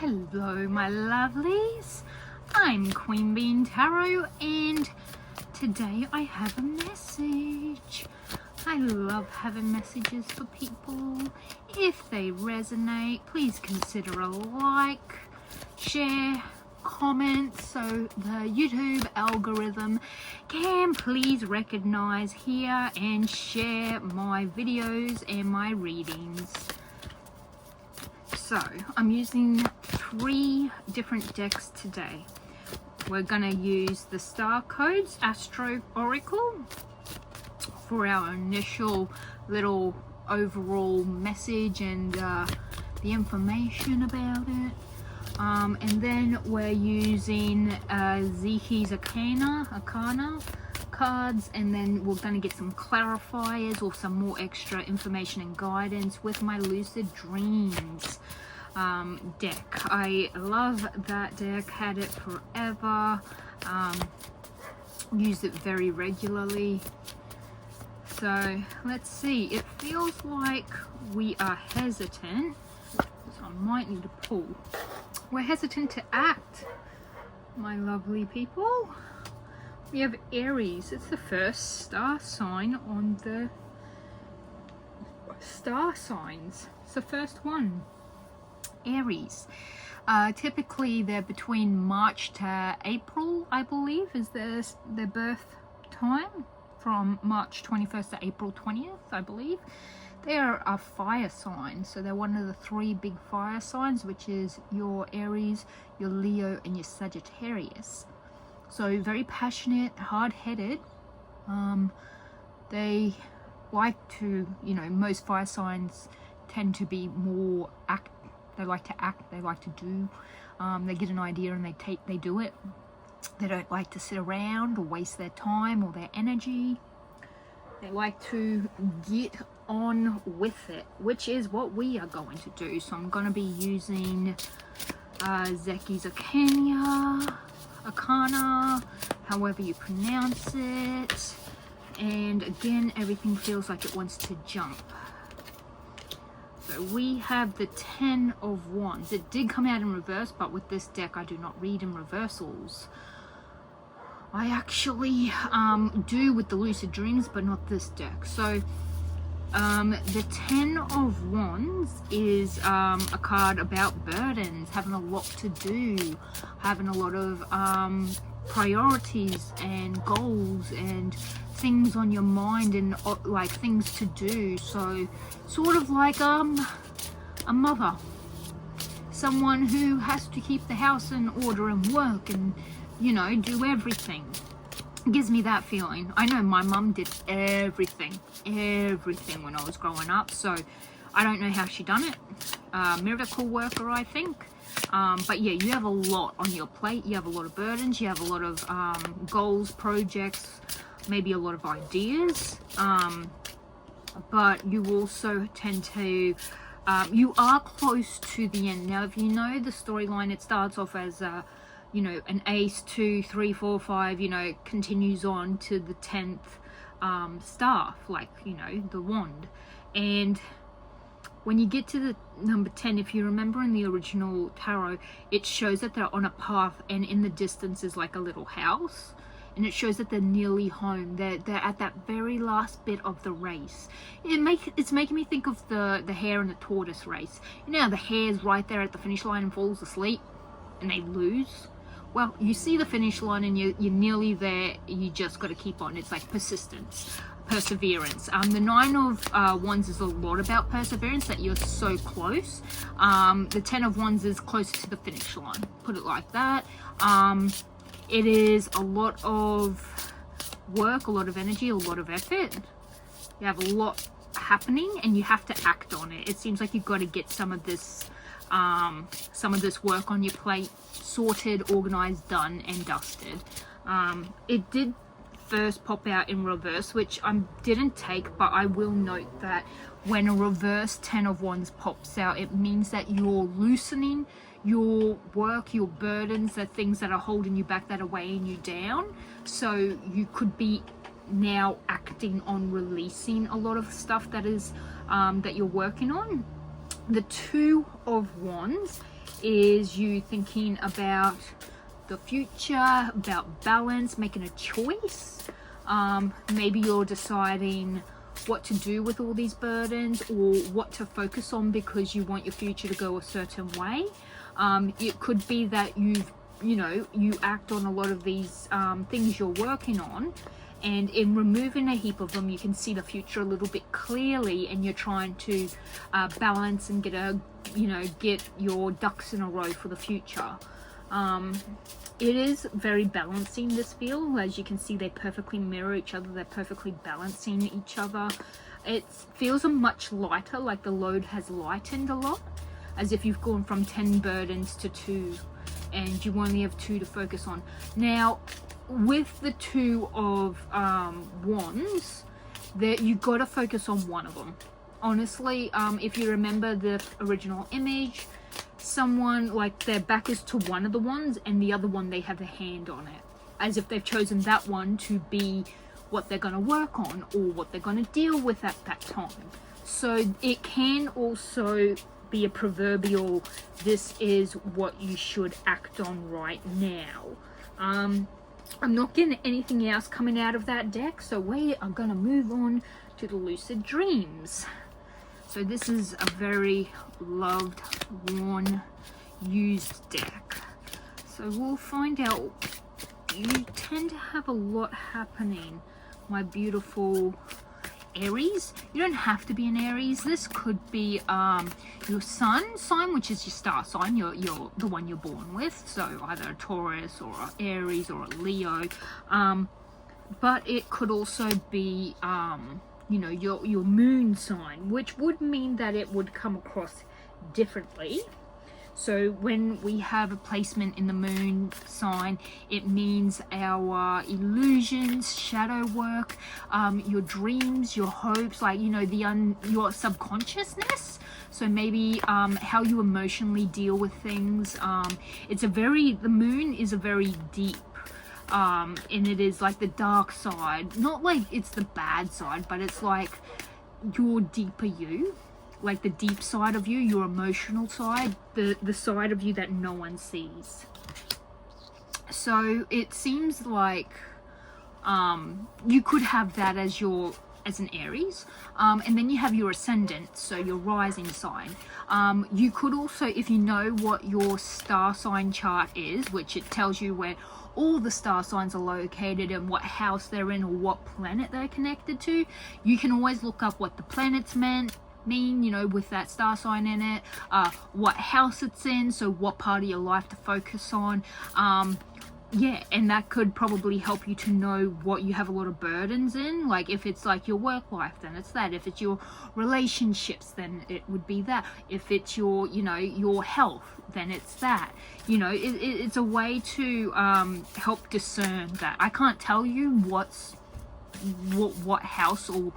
Hello my lovelies, I'm Queen Bean Tarot and today I have a message. I love having messages for people. If they resonate, please consider a like, share, comment so the YouTube algorithm can please recognize here and share my videos and my readings. So I'm using 3 different decks today. We're going to use the Star Codes Astro Oracle for our initial little overall message and the information about it. And then we're using Zeki's Arcana cards, and then we're going to get some clarifiers or some more extra information and guidance with my Lucid Dreams deck. I love that deck, had it forever, use it very regularly. So let's see, it feels like we are hesitant, so I might need to pull. We're hesitant to act, my lovely people. We have Aries. It's the first star sign on the star signs. It's the first one. Aries. Typically they're between March to April, I believe, is their birth time. From March 21st to April 20th, I believe. They are a fire sign, so they're one of the 3 big fire signs, which is your Aries, your Leo, and your Sagittarius. So very passionate, hard-headed. They like to, most fire signs tend to be more they like to act, they like to do. They get an idea and they do it. They don't like to sit around or waste their time or their energy. They like to get on with it, which is what we are going to do. So I'm going to be using Zeki's Arcana, however you pronounce it. And again, everything feels like it wants to jump. So we have the 10 of Wands. It did come out in reverse, but with this deck I do not read in reversals. I actually do with the Lucid Dreams, but not this deck. So the 10 of Wands is a card about burdens, having a lot to do, having a lot of priorities and goals and things on your mind and like things to do. So sort of like a mother, someone who has to keep the house in order and work and do everything. It gives me that feeling. I know my mum did everything when I was growing up, so I don't know how she done it. Miracle worker, I think. But yeah, you have a lot on your plate. You have a lot of burdens. You have a lot of goals, projects, maybe a lot of ideas. But you also tend to you are close to the end. Now, if you know the storyline, it starts off as an ace, 2, 3, 4, 5, continues on to the 10th staff, like, the wand. And when you get to the number 10, if you remember in the original tarot, it shows that they're on a path and in the distance is like a little house. And it shows that they're nearly home. They're at that very last bit of the race. It's making me think of the hare and the tortoise race. The hare's right there at the finish line and falls asleep and they lose. Well, you see the finish line and you're nearly there. You just got to keep on. It's like persistence, perseverance. The 9 of Wands is a lot about perseverance, that you're so close. The 10 of Wands is closer to the finish line. Put it like that. It is a lot of work, a lot of energy, a lot of effort. You have a lot happening and you have to act on it. It seems like you've got to get some of this work on your plate sorted, organized, done and dusted. It did first pop out in reverse, which I didn't take, but I will note that when a reverse 10 of Wands pops out, it means that you're loosening your work, your burdens, the things that are holding you back, that are weighing you down. So you could be now acting on releasing a lot of stuff that is that you're working on. The 2 of Wands is you thinking about the future, about balance, making a choice. Maybe you're deciding what to do with all these burdens or what to focus on because you want your future to go a certain way. It could be that you act on a lot of these things you're working on, and in removing a heap of them you can see the future a little bit clearly, and you're trying to balance and get your ducks in a row for the future. It is very balancing, this feel. As you can see, they perfectly mirror each other, they're perfectly balancing each other. It feels a much lighter, like the load has lightened a lot, as if you've gone from 10 burdens to 2 and you only have 2 to focus on. Now with the 2 of wands, that you got to focus on one of them. Honestly, if you remember the original image, someone, like, their back is to one of the wands and the other one they have a hand on it, as if they've chosen that one to be what they're going to work on or what they're going to deal with at that time. So it can also be a proverbial, this is what you should act on right now. I'm not getting anything else coming out of that deck, so we are going to move on to the lucid dreams. So this is a very loved, worn, used deck. So we'll find out. You tend to have a lot happening, my beautiful Aries. You don't have to be an Aries. This could be your sun sign, which is your star sign, you're the one you're born with. So either a Taurus or an Aries or a Leo. But it could also be your moon sign, which would mean that it would come across differently. So when we have a placement in the moon sign, it means our illusions, shadow work, your dreams, your hopes, like, your subconsciousness. So maybe how you emotionally deal with things. The moon is a very deep, and it is like the dark side, not like it's the bad side, but it's like your deeper you, like the deep side of you, your emotional side, the side of you that no one sees. So it seems like you could have that as an Aries, and then you have your ascendant, so your rising sign. You could also, if you know what your star sign chart is, which it tells you where all the star signs are located and what house they're in or what planet they're connected to, you can always look up what the planets mean, with that star sign in it, what house it's in, so what part of your life to focus on. And that could probably help you to know what you have a lot of burdens in. Like if it's like your work life, then it's that. If it's your relationships, then it would be that. If it's your your health, then it's that. It's a way to help discern that. I can't tell you what house or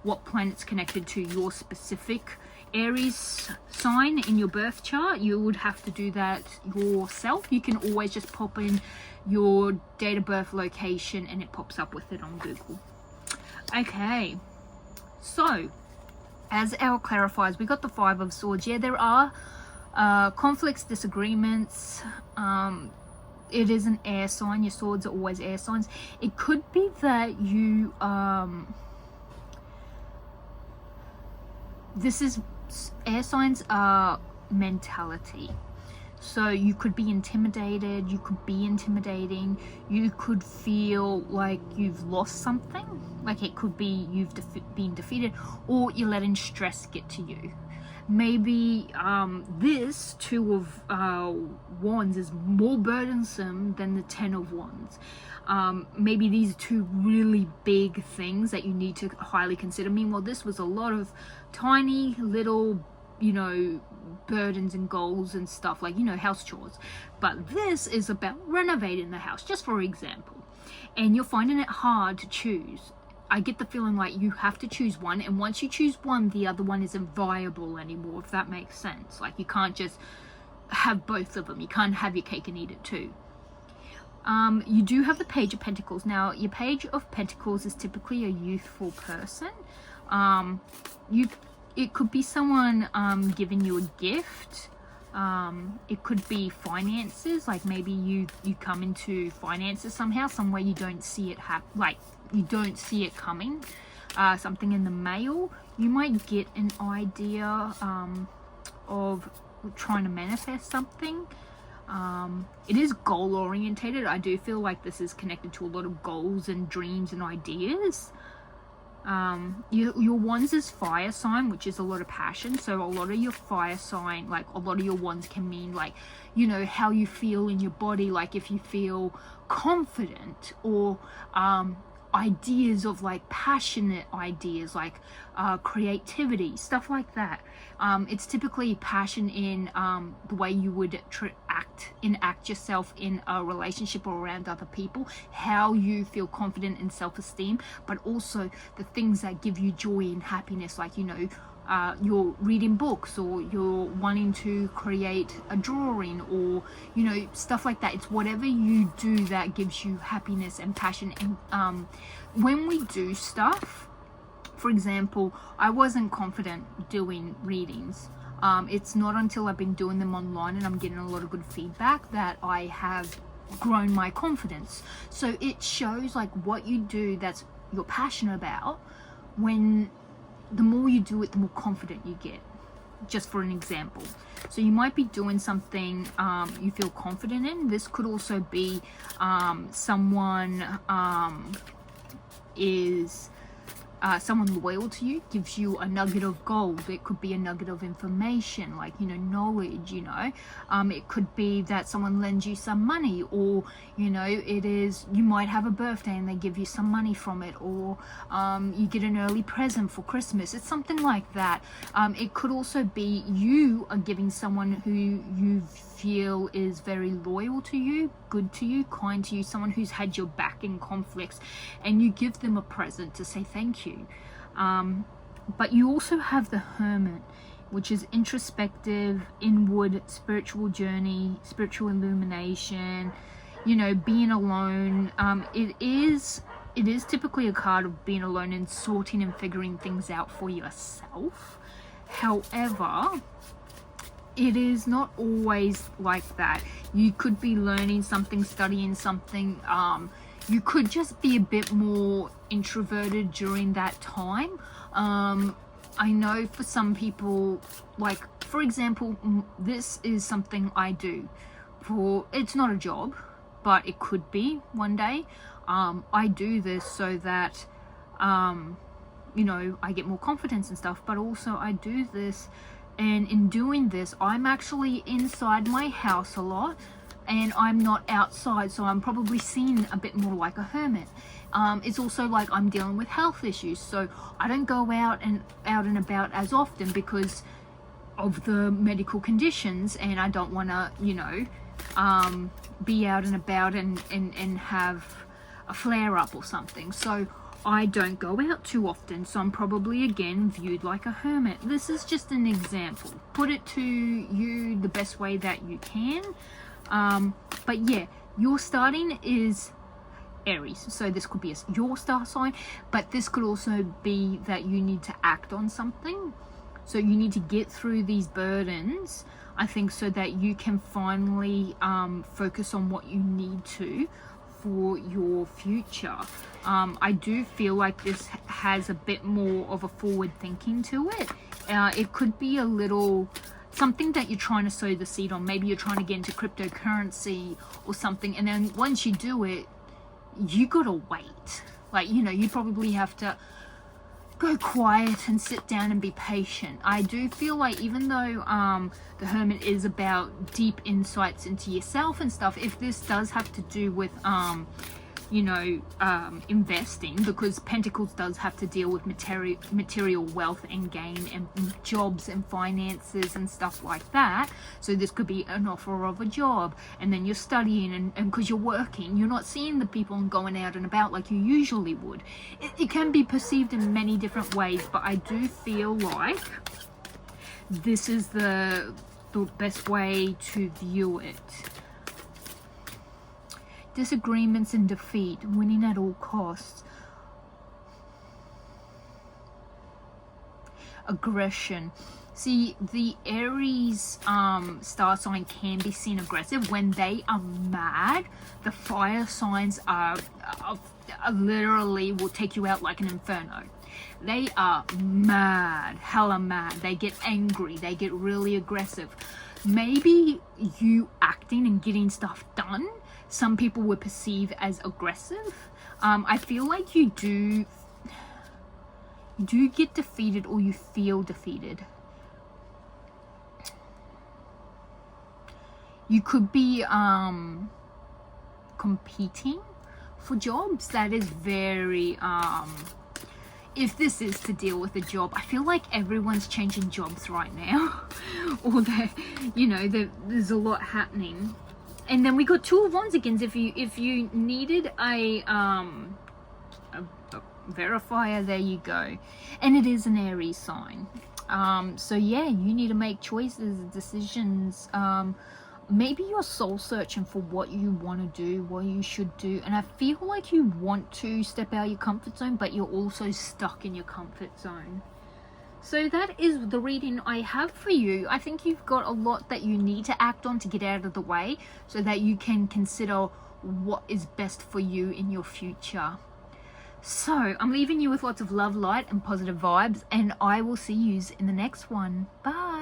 what planet's connected to your specific Aries sign in your birth chart. You would have to do that yourself. You can always just pop in your date of birth location and it pops up with it on Google. Okay, so as our clarifiers, we got the 5 of Swords. Yeah, there are conflicts, disagreements. It is an air sign. Your swords are always air signs. It could be that you air signs are mentality. So you could be intimidated, you could be intimidating, you could feel like you've lost something, like it could be you've been defeated, or you're letting stress get to you. Maybe this 2 of Wands is more burdensome than the 10 of Wands. Maybe these are 2 really big things that you need to highly consider. Meanwhile, this was a lot of tiny little burdens and goals and stuff, like house chores. But this is about renovating the house, just for example, and you're finding it hard to choose. I get the feeling like you have to choose one, and once you choose one, the other one isn't viable anymore, if that makes sense. Like you can't just have both of them. You can't have your cake and eat it too. You do have the Page of Pentacles. Now your Page of Pentacles is typically a youthful person. It could be someone giving you a gift. It could be finances, like maybe you come into finances somehow, somewhere you don't see it you don't see it coming. Something in the mail, you might get an idea of trying to manifest something. It is goal orientated. I do feel like this is connected to a lot of goals and dreams and ideas. Your wands is fire sign, which is a lot of passion. So a lot of your fire sign, like a lot of your wands can mean like, you know, how you feel in your body, like if you feel confident, or ideas of like passionate ideas, like creativity, stuff like that. It's typically passion in the way you would enact yourself in a relationship or around other people, how you feel confident and self-esteem, but also the things that give you joy and happiness, like, you know, you're reading books, or you're wanting to create a drawing, or, you know, stuff like that. It's whatever you do that gives you happiness and passion. And when we do stuff, for example, I wasn't confident doing readings. It's not until I've been doing them online and I'm getting a lot of good feedback that I have grown my confidence. So it shows like what you do that's you're passionate about, when the more you do it, the more confident you get. Just for an example, so you might be doing something you feel confident in. This could also be someone loyal to you, gives you a nugget of gold. It could be a nugget of information, like, you know, knowledge, you know. It could be that someone lends you some money, or, you know, it is, you might have a birthday and they give you some money from it, or you get an early present for Christmas. It's something like that. It could also be you are giving someone who you feel is very loyal to you, good to you, kind to you, someone who's had your back in conflicts, and you give them a present to say thank you. But you also have the Hermit, which is introspective, inward, spiritual journey, spiritual illumination, you know, being alone. It is typically a card of being alone and sorting and figuring things out for yourself. However, it is not always like that. You could be learning something, studying something. You could just be a bit more introverted during that time. I know for some people, like, for example, this is something I do it's not a job, but it could be one day. I do this so that, you know, I get more confidence and stuff, but also I do this, and in doing this, I'm actually inside my house a lot, and I'm not outside, so I'm probably seen a bit more like a hermit. It's also like I'm dealing with health issues, so I don't go out and about as often because of the medical conditions, and I don't want to, you know, be out and about and have a flare-up or something. So I don't go out too often, so I'm probably again viewed like a hermit. This is just an example. Put it to you the best way that you can. But yeah, your starting is Aries, so this could be your star sign, but this could also be that you need to act on something. So you need to get through these burdens, I think, so that you can finally focus on what you need to for your future. I do feel like this has a bit more of a forward thinking to it. It could be a little something that you're trying to sow the seed on. Maybe you're trying to get into cryptocurrency or something, and then once you do it, you gotta wait. Like, you know, you probably have to go quiet and sit down and be patient. I do feel like, even though the Hermit is about deep insights into yourself and stuff, if this does have to do with you know, investing, because Pentacles does have to deal with material wealth and gain and jobs and finances and stuff like that. So this could be an offer of a job, and then you're studying, and because you're working, you're not seeing the people and going out and about like you usually would. It can be perceived in many different ways, but I do feel like this is the best way to view it. Disagreements and defeat, winning at all costs. Aggression. See, the Aries star sign can be seen aggressive when they are mad. The fire signs are literally will take you out like an inferno. They are mad, hella mad. They get angry, they get really aggressive. Maybe you acting and getting stuff done, some people would perceive as aggressive. I feel like you do get defeated, or you feel defeated. You could be competing for jobs. That is very if this is to deal with a job, I feel like everyone's changing jobs right now. Or there's a lot happening. And then we got Two of Wands again. If you needed a verifier, there you go. And it is an Aries sign. So yeah, you need to make choices, decisions. Maybe you're soul searching for what you want to do, what you should do, and I feel like you want to step out of your comfort zone, but you're also stuck in your comfort zone. So that is the reading I have for you. I think you've got a lot that you need to act on to get out of the way, so that you can consider what is best for you in your future. So I'm leaving you with lots of love, light, and positive vibes, and I will see you in the next one. Bye.